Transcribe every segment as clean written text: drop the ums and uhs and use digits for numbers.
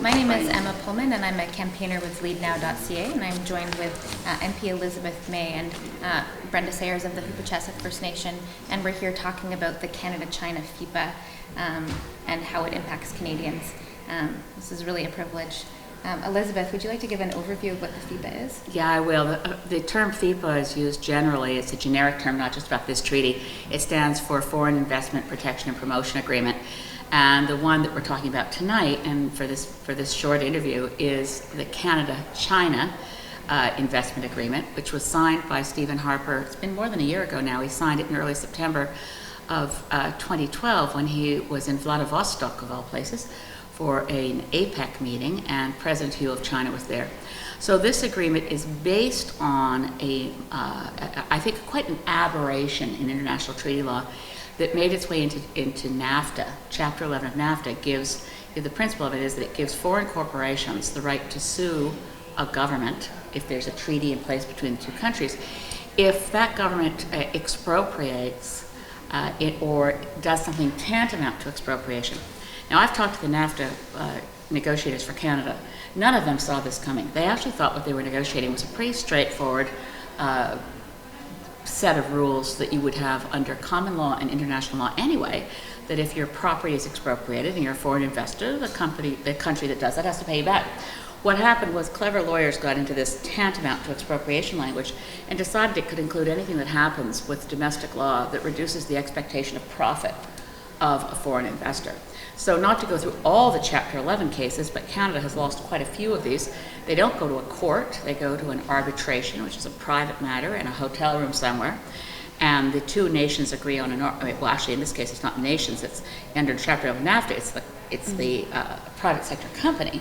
My name is Emma Pullman, and I'm a campaigner with LeadNow.ca, and I'm joined with MP Elizabeth May and Brenda Sayers of the Huipachesset First Nation, and we're here talking about the Canada-China FIPA and how it impacts Canadians. This is really a privilege. Elizabeth, would you like to give an overview of what the FIPA is? Yeah, I will. The term FIPA is used generally. It's a generic term, not just about this treaty. It stands for Foreign Investment Protection and Promotion Agreement. And the one that we're talking about tonight, and for this short interview, is the Canada-China Investment Agreement, which was signed by Stephen Harper. It's been more than a year ago now. He signed it in early September of 2012 when he was in Vladivostok, of all places, for an APEC meeting, and President Hu of China was there. So this agreement is based on I think, quite an aberration in international treaty law that made its way into NAFTA. Chapter 11 of NAFTA gives, the principle of it is that it gives foreign corporations the right to sue a government if there's a treaty in place between the two countries, if that government expropriates it or does something tantamount to expropriation. Now, I've talked to the NAFTA negotiators for Canada. None of them saw this coming. They actually thought what they were negotiating was a pretty straightforward set of rules that you would have under common law and international law anyway, that if your property is expropriated and you're a foreign investor, the country that does that has to pay you back. What happened was clever lawyers got into this tantamount to expropriation language and decided it could include anything that happens with domestic law that reduces the expectation of profit of a foreign investor. So not to go through all the Chapter 11 cases, but Canada has lost quite a few of these. They don't go to a court, they go to an arbitration, which is a private matter in a hotel room somewhere. And the two nations agree on well, actually in this case it's not nations, it's under Chapter 11 NAFTA, it's the private sector company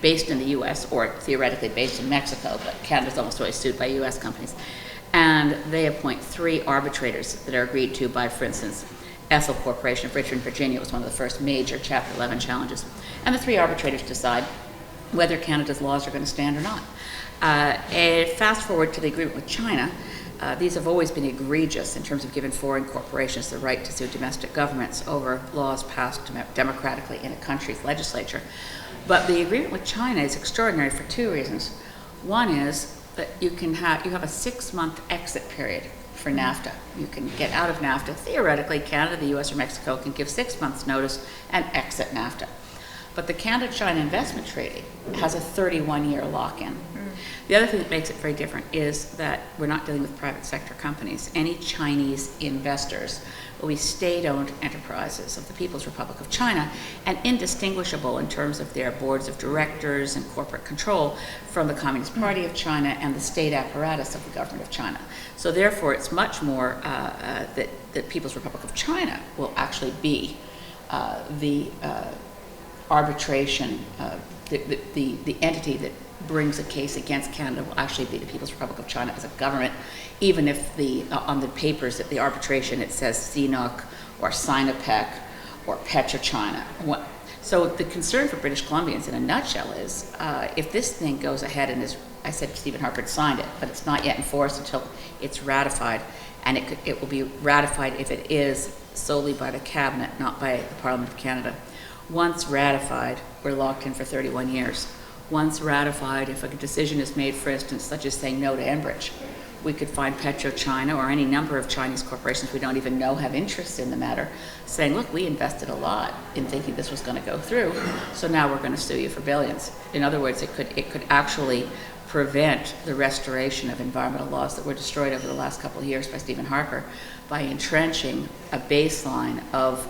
based in the US or theoretically based in Mexico, but Canada's almost always sued by US companies. And they appoint 3 arbitrators that are agreed to by, for instance, Ethel Corporation of Richmond, Virginia was one of the first major Chapter 11 challenges. And the 3 arbitrators decide whether Canada's laws are going to stand or not. Fast forward to the agreement with China. These have always been egregious in terms of giving foreign corporations the right to sue domestic governments over laws passed democratically in a country's legislature. But the agreement with China is extraordinary for 2 reasons. One is that you have a 6-month exit period for NAFTA. You can get out of NAFTA. Theoretically, Canada, the US, or Mexico can give 6 months notice and exit NAFTA. But the Canada-China Investment Treaty has a 31-year lock-in. The other thing that makes it very different is that we're not dealing with private sector companies. Any Chinese investors will be state-owned enterprises of the People's Republic of China and indistinguishable in terms of their boards of directors and corporate control from the Communist Party of China and the state apparatus of the government of China. So therefore, it's much more that People's Republic of China will actually be the arbitration, the entity that brings a case against Canada will actually be the People's Republic of China as a government, even if on the papers at the arbitration it says CNOOC or Sinopec or PetroChina. So the concern for British Columbians in a nutshell is if this thing goes ahead and I said Stephen Harper had signed it, but it's not yet enforced until it's ratified, and it will be ratified if it is solely by the Cabinet, not by the Parliament of Canada. Once ratified, we're locked in for 31 years. Once ratified, if a decision is made, for instance, such as saying no to Enbridge, we could find PetroChina or any number of Chinese corporations we don't even know have interests in the matter, saying, look, we invested a lot in thinking this was going to go through, so now we're going to sue you for billions. In other words, it could actually prevent the restoration of environmental laws that were destroyed over the last couple of years by Stephen Harper by entrenching a baseline of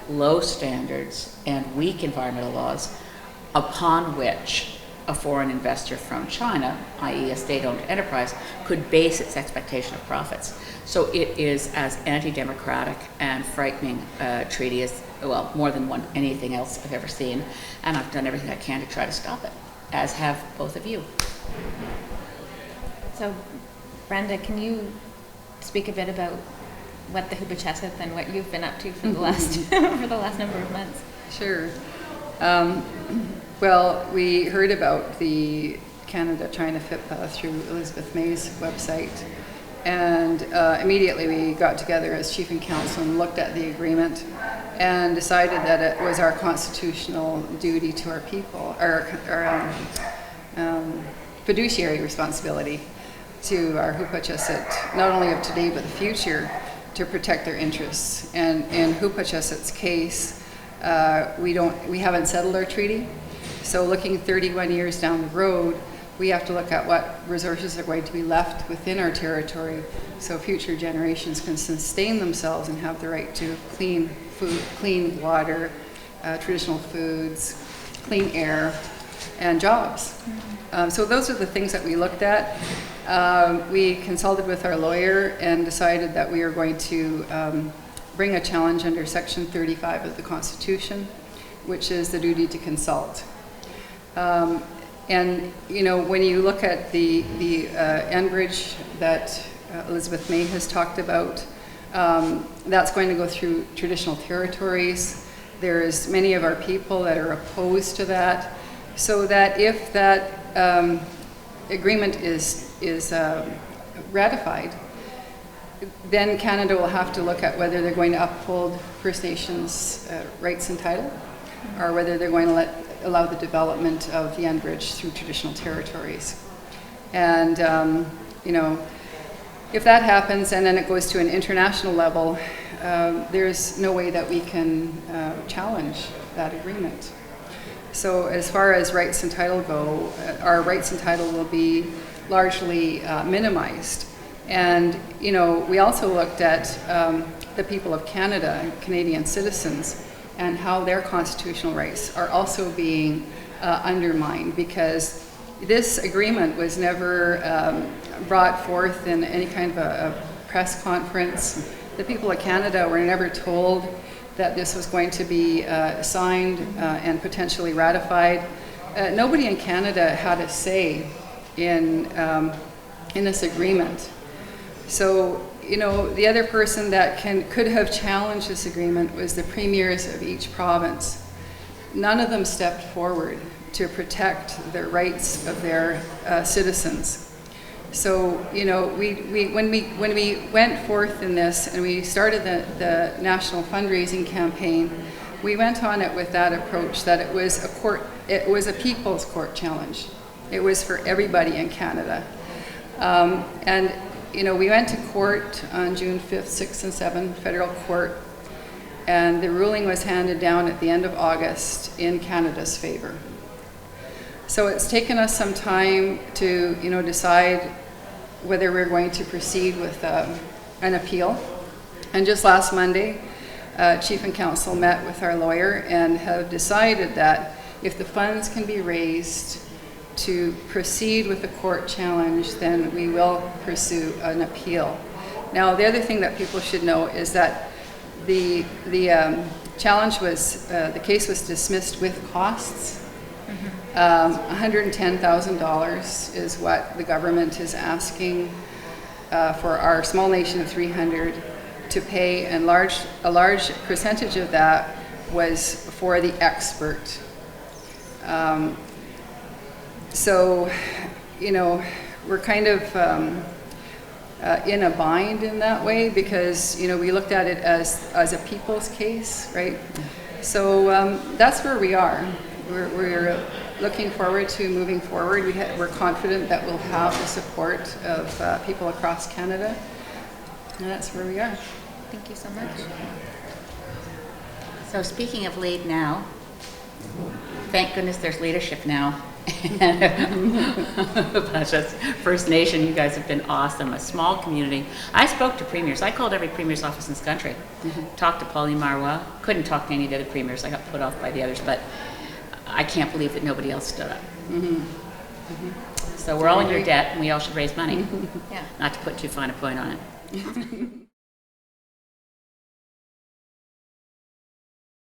low standards and weak environmental laws upon which a foreign investor from China, i.e. a state-owned enterprise, could base its expectation of profits. So it is as anti-democratic and frightening a treaty as, well, more than anything else I've ever seen, and I've done everything I can to try to stop it, as have both of you. So, Brenda, can you speak a bit about what the Huipachesset and what you've been up to for the last for the last number of months? Sure. Well, we heard about the Canada-China FIPA through Elizabeth May's website, and immediately we got together as Chief and Counsel and looked at the agreement and decided that it was our constitutional duty to our people, fiduciary responsibility to our Hupa-Chesed, not only of today but the future, to protect their interests. And in Hupa-Chesed's case, we haven't settled our treaty. So looking 31 years down the road, we have to look at what resources are going to be left within our territory so future generations can sustain themselves and have the right to clean food, clean water, traditional foods, clean air, and jobs. So those are the things that we looked at. We consulted with our lawyer and decided that we are going to bring a challenge under Section 35 of the Constitution, which is the duty to consult. And you know, when you look at the Enbridge that Elizabeth May has talked about, that's going to go through traditional territories. There's many of our people that are opposed to that, so that if that agreement is ratified, then Canada will have to look at whether they're going to uphold First Nations rights and title, or whether they're going to allow the development of the Enbridge through traditional territories. And you know, if that happens and then it goes to an international level, there's no way that we can challenge that agreement. So as far as rights and title go, our rights and title will be largely minimized. And you know, we also looked at the people of Canada, Canadian citizens, and how their constitutional rights are also being undermined, because this agreement was never brought forth in any kind of a press conference. The people of Canada were never told that this was going to be signed and potentially ratified. Nobody in Canada had a say in this agreement. So, you know, the other person that could have challenged this agreement was the premiers of each province. None of them stepped forward to protect the rights of their citizens. So, you know, when we went forth in this and we started the national fundraising campaign, we went on it with that approach, that it was a people's court challenge. It was for everybody in Canada. And you know, we went to court on June 5th, 6th, and 7th, federal court, and the ruling was handed down at the end of August in Canada's favor. So it's taken us some time to, you know, decide whether we're going to proceed with an appeal. And just last Monday, Chief and Counsel met with our lawyer and have decided that if the funds can be raised to proceed with the court challenge, then we will pursue an appeal. Now, the other thing that people should know is that the challenge was, the case was dismissed with costs. $110,000 is what the government is asking for our small nation of 300 to pay, and a large percentage of that was for the expert. So, you know, we're kind of in a bind in that way, because, you know, we looked at it as a people's case, right? So that's where we are. We're looking forward to moving forward. We're confident that we'll have the support of people across Canada, and that's where we are. Thank you so much. So speaking of lead now, thank goodness there's leadership now. First Nation, you guys have been awesome. A small community. I spoke to premiers. I called every premier's office in this country. Talked to Pauline Marois. Couldn't talk to any of the other premiers. I got put off by the others, but I can't believe that nobody else stood up. So we're all in your debt, and we all should raise money. Yeah. Not to put too fine a point on it.